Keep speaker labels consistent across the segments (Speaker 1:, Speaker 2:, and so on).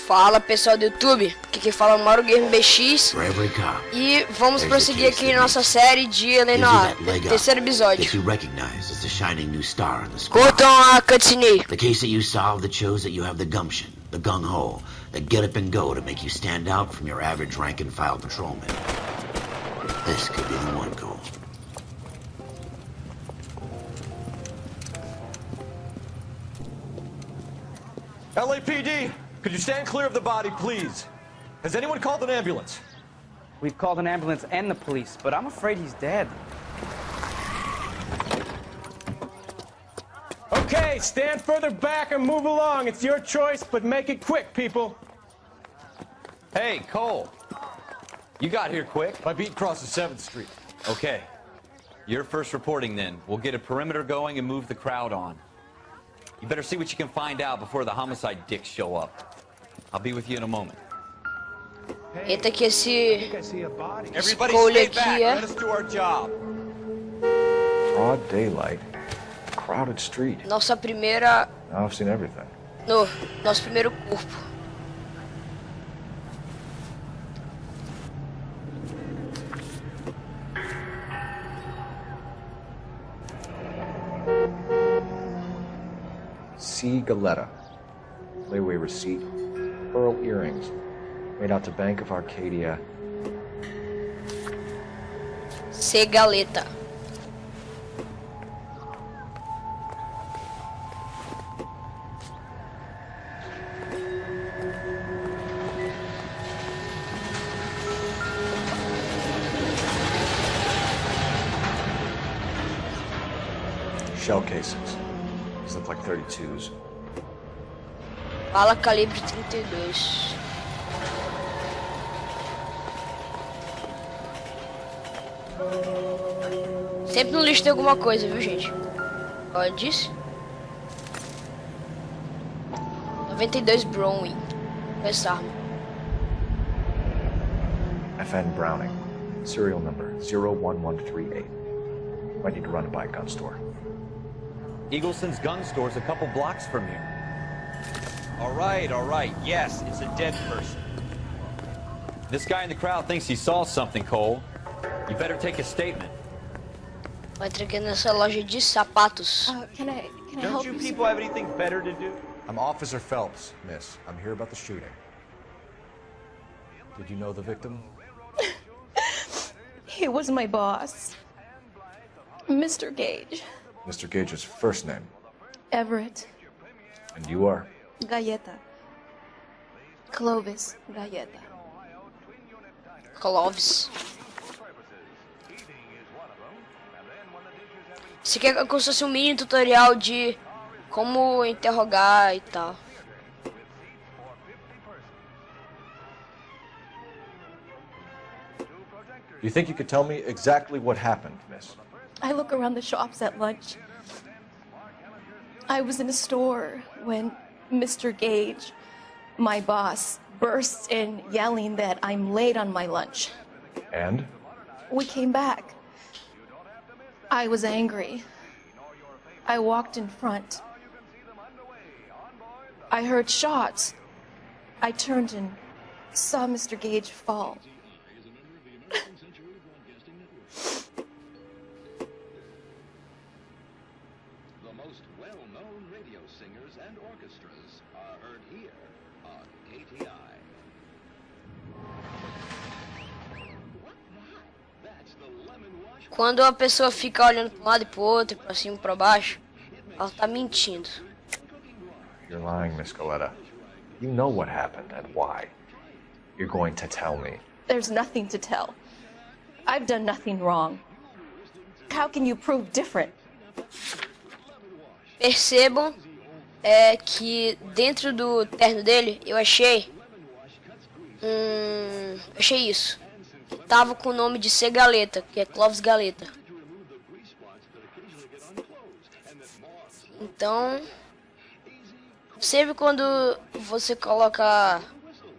Speaker 1: Fala pessoal do YouTube, aqui quem fala é o Mauro Gamer BX e vamos prosseguir aqui nossa série de Noire, terceiro episódio. Curtam a cutscene.
Speaker 2: The case that you solved that shows that you have the gumption, the gung-ho, the get up and go to make you stand out from your average rank and file patrolman. This could be the one, Cole.
Speaker 3: LAPD! Could you stand clear of the body, please? Has anyone called an ambulance?
Speaker 4: We've called an ambulance and the police, but I'm afraid he's dead.
Speaker 3: Okay, stand further back and move along. It's your choice, but make it quick, people.
Speaker 5: Hey, Cole. You got here quick.
Speaker 3: My beat crosses 7th Street.
Speaker 5: Okay. You're first reporting then. We'll get a perimeter going and move the crowd on. You better see what you can find out before the homicide dicks show up. I'll be with you in a moment.
Speaker 1: Eita que esse
Speaker 5: Everybody
Speaker 1: Cole
Speaker 5: stay
Speaker 1: aqui
Speaker 5: back.
Speaker 1: é
Speaker 5: Let us do our job.
Speaker 6: Broad daylight, crowded street.
Speaker 1: nossa primeira,
Speaker 6: Now I've seen everything.
Speaker 1: nosso primeiro corpo.
Speaker 6: C. Galetta, layaway receipt, pearl earrings, made out to Bank of Arcadia.
Speaker 1: C. Galeta.
Speaker 6: Shell casings. These look like 32s.
Speaker 1: Bala calibre 32. Sempre no lixo tem alguma coisa, viu, gente? Olha disso. 92 Browning. Essa arma.
Speaker 6: FN Browning, serial number 01138. Might need to run it by a gun store.
Speaker 5: Eagleson's gun store's a couple blocks from here. All right. Yes, it's a dead person. This guy in the crowd thinks he saw something, Cole. You better take a statement.
Speaker 1: Vai entrar aqui nessa loja de sapatos.
Speaker 7: Can I
Speaker 3: Don't
Speaker 7: help
Speaker 3: you
Speaker 7: you?
Speaker 3: people have anything better to do?
Speaker 6: I'm Officer Phelps, miss. I'm here about the shooting. Did you know the victim?
Speaker 7: He was my boss, Mr. Gage.
Speaker 6: Mr. Gage's first name.
Speaker 7: Everett.
Speaker 6: And you are?
Speaker 7: Galleta. Clovis Galleta.
Speaker 1: Clovis. Isso aqui é como se fosse um mini tutorial de como interrogar e tal.
Speaker 6: You think you could tell me exactly what happened, miss?
Speaker 7: I look around the shops at lunch. I was in a store when Mr. Gage, my boss, bursts in yelling that I'm late on my lunch.
Speaker 6: And?
Speaker 7: We came back. I was angry. I walked in front. I heard shots. I turned and saw Mr. Gage fall.
Speaker 8: The most well-known radio singers and orchestras are heard here on KTI. That's the lemon wash.
Speaker 1: Quando a pessoa fica olhando para um lado e para o outro, para cima e para baixo, ela tá mentindo.
Speaker 6: You're lying, Miss Galetta. You know what happened and why. You're going to tell me.
Speaker 7: There's nothing to tell. I've done nothing wrong. How can you prove different?
Speaker 1: Percebam que dentro do terno dele eu achei isso. Tava com o nome de C. Galeta, que é Clovis Galeta. Então Sempre quando você coloca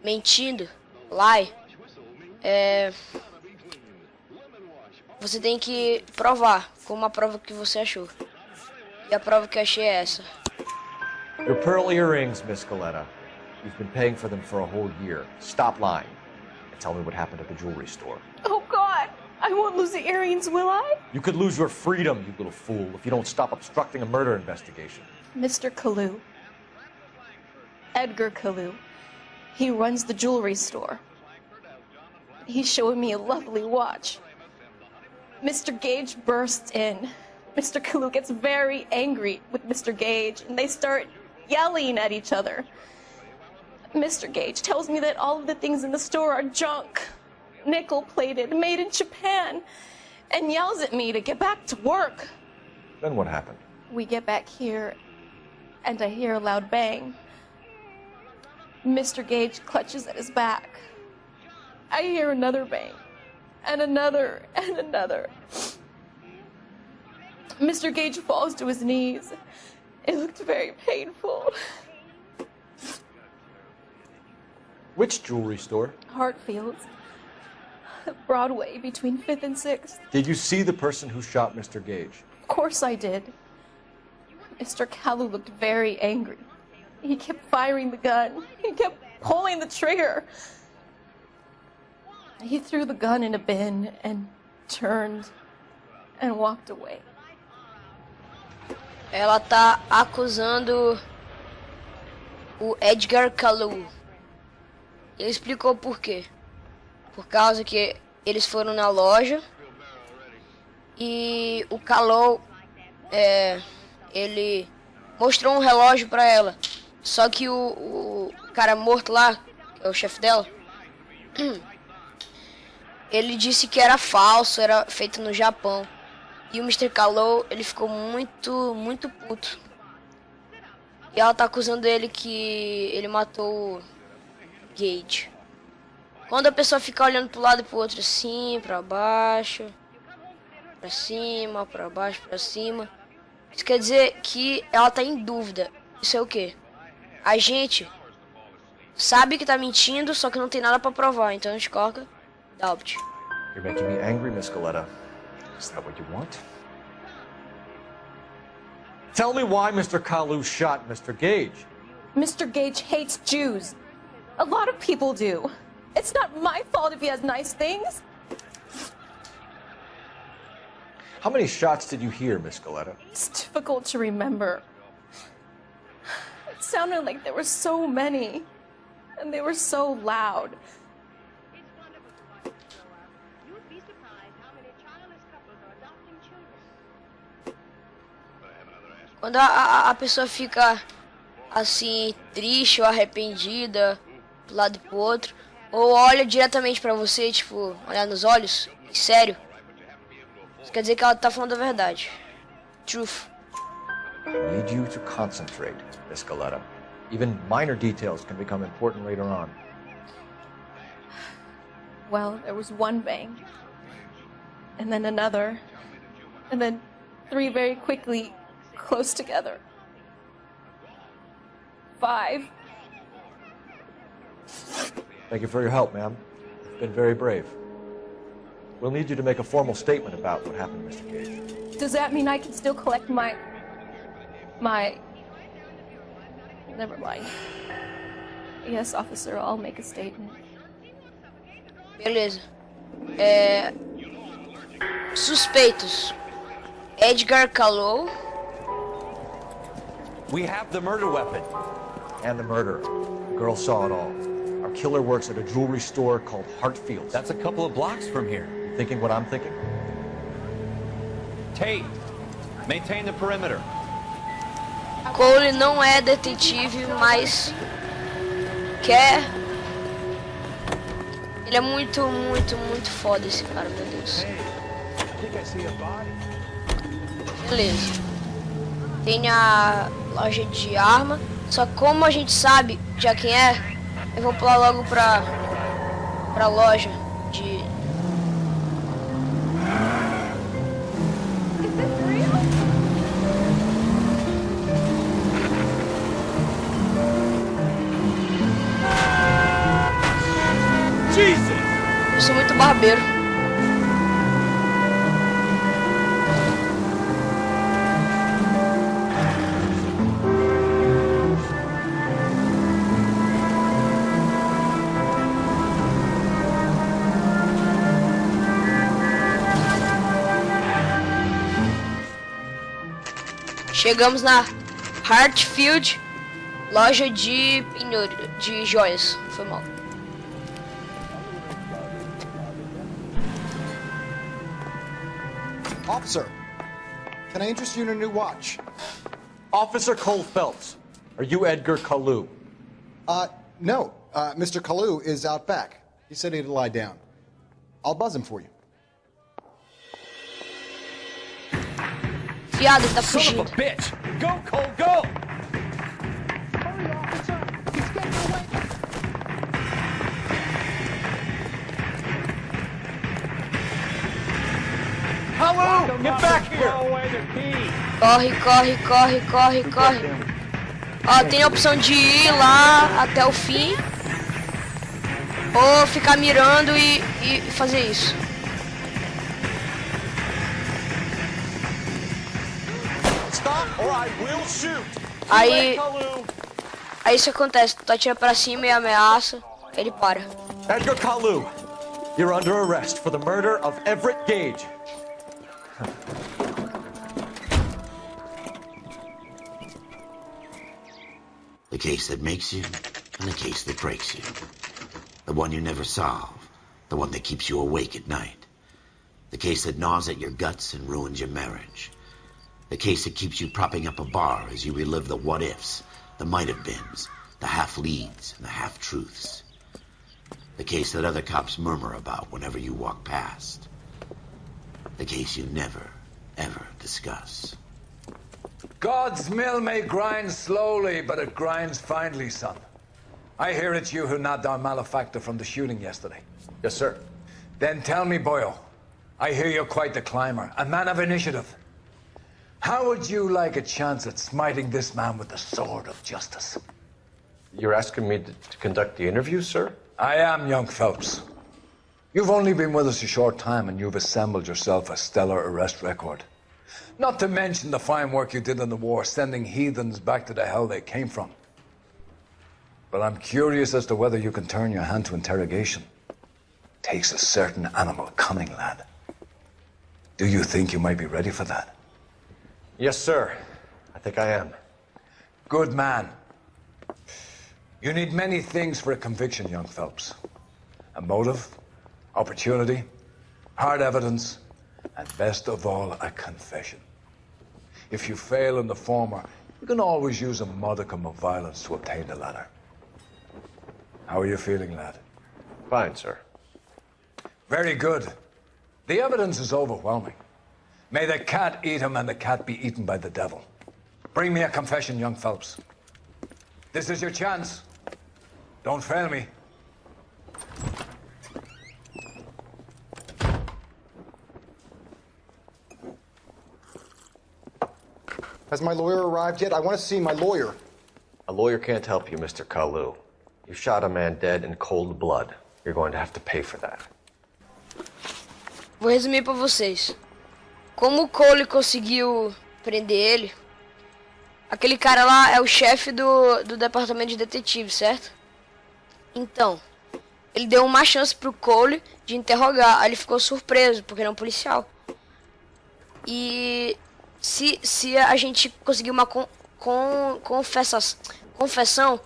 Speaker 1: mentindo, lie, você tem que provar como a prova que você achou. E a prova que eu achei é essa.
Speaker 6: Your pearl earrings, Miss Coletta. You've been paying for them for a whole year. Stop lying and tell me what happened at the jewelry store.
Speaker 7: Oh, God. I won't lose the earrings, will I?
Speaker 6: You could lose your freedom, you little fool, if you don't stop obstructing a murder investigation.
Speaker 7: Mr. Kalu. Edgar Kalu. He runs the jewelry store. He's showing me a lovely watch. Mr. Gage bursts in. Mr. Kalu gets very angry with Mr. Gage, and they start yelling at each other. Mr. Gage tells me that all of the things in the store are junk, nickel-plated, made in Japan, and yells at me to get back to work.
Speaker 6: Then what happened?
Speaker 7: We get back here, and I hear a loud bang. Mr. Gage clutches at his back. I hear another bang, and another, and another. Mr. Gage falls to his knees. It looked very painful.
Speaker 6: Which jewelry store?
Speaker 7: Hartfield's. Broadway, between 5th and 6th.
Speaker 6: Did you see the person who shot Mr. Gage?
Speaker 7: Of course I did. Mr. Kalu looked very angry. He kept firing the gun. He kept pulling the trigger. He threw the gun in a bin and turned and walked away.
Speaker 1: Ela tá acusando o Edgar Kalu. Ele explicou por quê. Por causa que eles foram na loja e o Kalu, ele mostrou um relógio pra ela. Só que o cara morto lá, que é o chefe dela, ele disse que era falso, era feito no Japão. E o Mr. Kalu, ele ficou muito puto. E ela tá acusando ele que ele matou o Gage. Quando a pessoa fica olhando pro lado e pro outro, assim, pra baixo, pra cima, pra baixo, pra cima, isso quer dizer que ela tá em dúvida. Isso é o quê? A gente sabe que tá mentindo, só que não tem nada pra provar. Então a gente coloca doubt.
Speaker 6: You're making me angry, Miss Coletta. Is that what you want? Tell me why Mr. Kalu shot Mr. Gage.
Speaker 7: Mr. Gage hates Jews. A lot of people do. It's not my fault if he has nice things.
Speaker 6: How many shots did you hear, Miss Coletta?
Speaker 7: It's difficult to remember. It sounded like there were so many, and they were so loud.
Speaker 1: Quando a pessoa fica assim, triste ou arrependida, pro lado e pro outro, ou olha diretamente pra você, tipo, olhar nos olhos, sério, isso quer dizer que ela tá falando a verdade. Truth.
Speaker 6: I need you to concentrate, Miss Coletta. Even minor details can become important later on.
Speaker 7: Well, there was one bang, and then another, and then 3 very quickly, close together. 5.
Speaker 6: Thank you for your help, ma'am. You've been very brave. We'll need you to make a formal statement about what happened, Mr. Gage.
Speaker 7: Does that mean I can still collect my... Never mind. Yes, officer, I'll make a statement.
Speaker 1: Beleza. Suspeitos. Edgar Kalu.
Speaker 5: We have the murder weapon.
Speaker 6: And the murder. The girl saw it all. Our killer works at a jewelry store called Hartfield's.
Speaker 5: That's a couple of blocks from here.
Speaker 6: You thinking what I'm thinking?
Speaker 5: Tate, maintain the perimeter.
Speaker 1: Cole não é detetive, mas quer. Ele é muito foda esse cara, meu Deus. Beleza. Tem a loja de arma. Só como a gente sabe já quem é, eu vou pular logo pra loja de... barbeiro. Chegamos na Hartfield, loja de penhor, de joias. Foi mal.
Speaker 9: Officer, can I interest you in a new watch?
Speaker 6: Officer Cole Phelps, are you Edgar Kalu?
Speaker 9: No. Mr. Kalu is out back. He said he'd lie down. I'll buzz him for you.
Speaker 1: Fiado, ele tá
Speaker 5: Son
Speaker 1: fugindo.
Speaker 5: of a bitch! Go, Cole, go!
Speaker 8: Hurry, officer! He's getting away!
Speaker 6: Kalu, get back here!
Speaker 1: Corre, corre, corre, corre, corre. Ó, tem a opção de ir lá até o fim. Ou ficar mirando e fazer isso.
Speaker 3: Stop or I will shoot.
Speaker 1: Aí,
Speaker 3: Kalu.
Speaker 1: aí isso acontece. Tu atira pra cima e ameaça. Ele para.
Speaker 3: Edgar Kalu, you're under arrest for the murder of Everett Gage.
Speaker 2: The case that makes you, and the case that breaks you. The one you never solve, the one that keeps you awake at night. The case that gnaws at your guts and ruins your marriage. The case that keeps you propping up a bar as you relive the what-ifs, the might-have-beens, the half-leads, and the half-truths. The case that other cops murmur about whenever you walk past. The case you never, ever discuss.
Speaker 10: God's mill may grind slowly, but it grinds finely, son. I hear it's you who nabbed our malefactor from the shooting yesterday.
Speaker 6: Yes, sir.
Speaker 10: Then tell me, Boyle, I hear you're quite the climber, a man of initiative. How would you like a chance at smiting this man with the sword of justice?
Speaker 6: You're asking me to conduct the interview, sir?
Speaker 10: I am, young Phelps. You've only been with us a short time and you've assembled yourself a stellar arrest record. Not to mention the fine work you did in the war, sending heathens back to the hell they came from. But I'm curious as to whether you can turn your hand to interrogation. Takes a certain animal cunning, lad. Do you think you might be ready for that?
Speaker 6: Yes, sir. I think I am.
Speaker 10: Good man. You need many things for a conviction, young Phelps. A motive, opportunity, hard evidence, and best of all, a confession. If you fail in the former, you can always use a modicum of violence to obtain the latter. How are you feeling, lad?
Speaker 6: Fine, sir.
Speaker 10: Very good. The evidence is overwhelming. May the cat eat him and the cat be eaten by the devil. Bring me a confession, young Phelps. This is your chance. Don't fail me.
Speaker 9: Has my lawyer arrived yet? I want to see my lawyer.
Speaker 6: A lawyer can't help you, Mr. Kalu. You shot a man dead in cold blood. You're going to have to pay for that.
Speaker 1: Vou resumir pra vocês. Como o Cole conseguiu prender ele? Aquele cara lá é o chefe do departamento de detetive, certo? Então, ele deu uma chance pro Cole de interrogar. Aí ele ficou surpreso, porque ele é um policial. E se a gente conseguir uma confissão,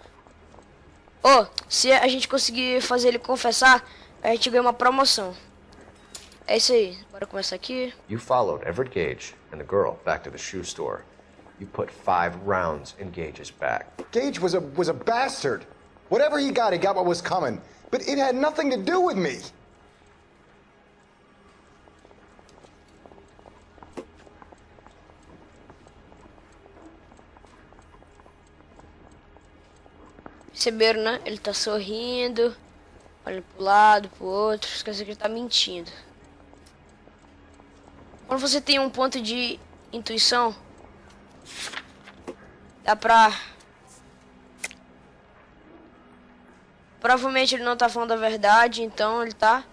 Speaker 1: se a gente conseguir fazer ele confessar, a gente ganha uma promoção. É isso aí. Bora começar aqui.
Speaker 6: You followed Everett Gage and the girl back to the shoe store. You put 5 rounds in Gage's back.
Speaker 9: Gage was a bastard. Whatever he got what was coming. But it had nothing to do with me.
Speaker 1: Perceberam, né? Ele tá sorrindo, olha pro lado, pro outro, esquece que ele tá mentindo. Quando você tem um ponto de intuição, dá pra... Provavelmente ele não tá falando a verdade, então ele tá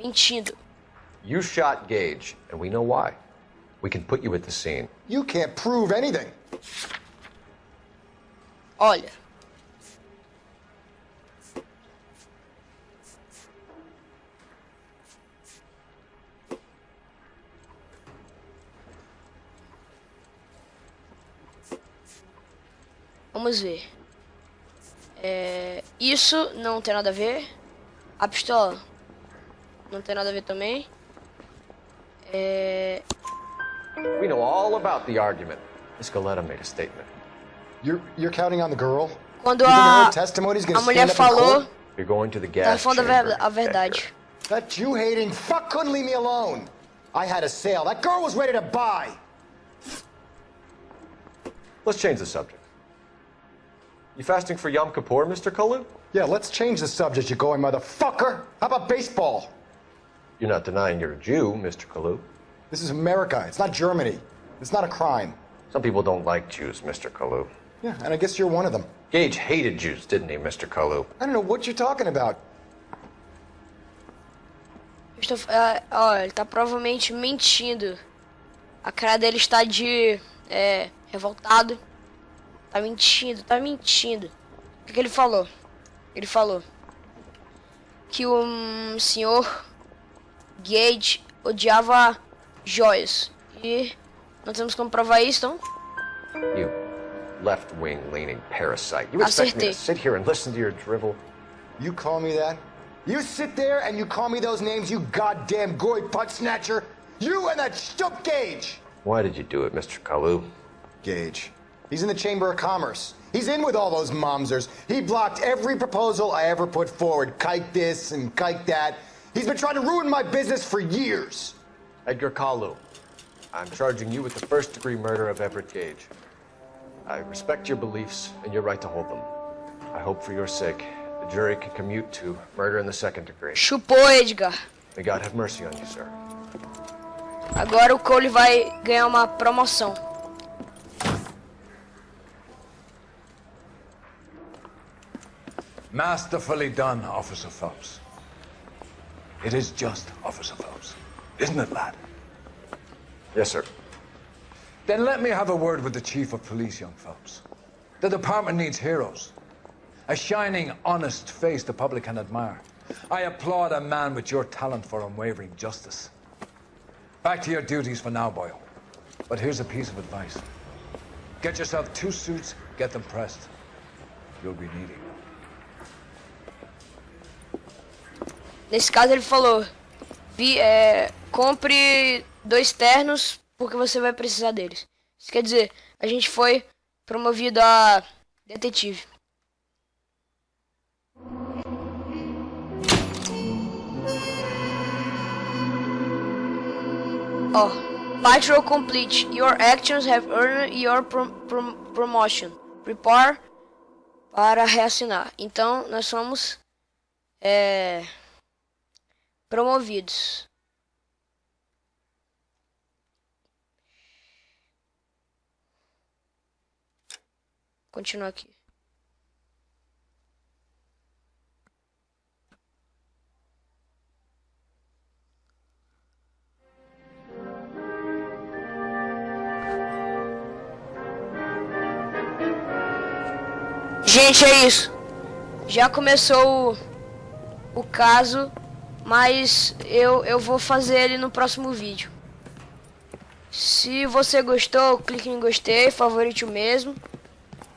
Speaker 1: mentindo.
Speaker 6: You shot Gage, and we know why. We can put you at the scene.
Speaker 9: You can't prove anything.
Speaker 1: Olha. Vamos ver. Isso não tem nada a ver. A pistola não tem nada a ver também.
Speaker 6: We know all about the argument. Miss Galetta made a statement.
Speaker 9: You're counting on the girl?
Speaker 1: Quando
Speaker 9: You think
Speaker 1: a
Speaker 9: her testimony's gonna
Speaker 1: mulher
Speaker 9: stand up in
Speaker 1: falou,
Speaker 9: court?
Speaker 6: You're going to the
Speaker 1: tá
Speaker 6: gas
Speaker 1: falando
Speaker 6: chamber.
Speaker 1: a verdade.
Speaker 9: That Jew-hating fuck couldn't leave me alone. I had a sale. That girl was ready to buy.
Speaker 6: Let's change the subject. You fasting for Yom Kippur, Mr. Kalu?
Speaker 9: Yeah, let's change the subject, you going motherfucker. How about baseball?
Speaker 6: You're not denying you're a Jew, Mr. Kalu.
Speaker 9: This is America. It's not Germany. It's not a crime.
Speaker 6: Some people don't like Jews, Mr. Kalu.
Speaker 9: Yeah, and I guess you're one of them.
Speaker 6: Gage hated Jews, didn't he, Mr. Kalu?
Speaker 9: I don't know what you're talking about.
Speaker 1: Ele tá provavelmente mentindo. A cara dele está de revoltado. Tá mentindo, tá mentindo. O que ele falou? Ele falou que o senhor Gage odiava joias. E não temos como provar isso, então?
Speaker 6: You left-wing leaning parasite. You expect me to sit here and listen to your drivel?
Speaker 9: You call me that? You sit there and you call me those names, you goddamn goy butt snatcher? You and that stup Gage!
Speaker 6: Why did you do it, Mr. Kalu?
Speaker 9: Gage. He's in the Chamber of Commerce. He's in with all those momsers. He blocked every proposal I ever put forward. Kike this and kike that. He's been trying to ruin my business for years.
Speaker 6: Edgar Kalu, I'm charging you with the first-degree murder of Everett Gage. I respect your beliefs and your right to hold them. I hope for your sake the jury can commute to murder in the second degree.
Speaker 1: Chupou, Edgar.
Speaker 6: May God have mercy on you, sir.
Speaker 1: Agora o Cole vai ganhar uma promoção.
Speaker 10: Masterfully done, Officer Phelps. It is just, Officer Phelps. Isn't it, lad?
Speaker 6: Yes, sir.
Speaker 10: Then let me have a word with the Chief of Police, young Phelps. The department needs heroes. A shining, honest face the public can admire. I applaud a man with your talent for unwavering justice. Back to your duties for now, boyo. But here's a piece of advice. Get yourself 2 suits, get them pressed. You'll be needing them.
Speaker 1: Nesse caso ele falou, compre 2 ternos porque você vai precisar deles. Isso quer dizer, a gente foi promovido a detetive. Patrol complete. Your actions have earned your promotion. Prepare para reassinar. Então, nós somos promovidos. Continuar aqui. Gente, é isso. Já começou o caso, mas eu vou fazer ele no próximo vídeo. Se você gostou, clique em gostei, favorite o mesmo,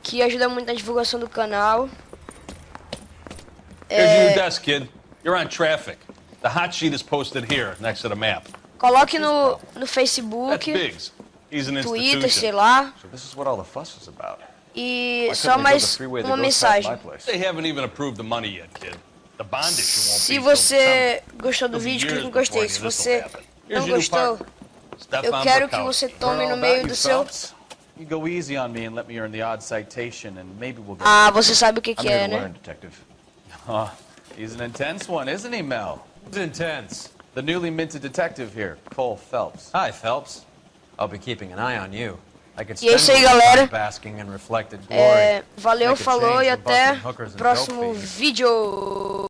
Speaker 1: que ajuda muito na divulgação do canal.
Speaker 11: Here's your desk, kid. You're on traffic. The hot sheet is posted here, next to the map.
Speaker 1: Coloque no Facebook, Twitter, sei lá.
Speaker 5: So this is what all the fuss is about.
Speaker 1: E só mais uma mensagem.
Speaker 11: They haven't even approved the money yet, kid. The bond issue won't
Speaker 1: Se
Speaker 11: be
Speaker 1: você gostou do vídeo, clique em gostei. Se você não gostou, eu quero que você tome no meio do seu...
Speaker 5: You go easy on me and let me earn the odd citation and maybe we'll go.
Speaker 1: Você sabe o que é, né?
Speaker 5: Oh, he's an intense one, isn't he, Mel? Who's intense? The newly minted detective here, Cole Phelps.
Speaker 12: Hi, Phelps. I'll be keeping an eye on you.
Speaker 1: E é isso aí, galera.
Speaker 12: Glory.
Speaker 1: Valeu, falou e até o próximo vídeo.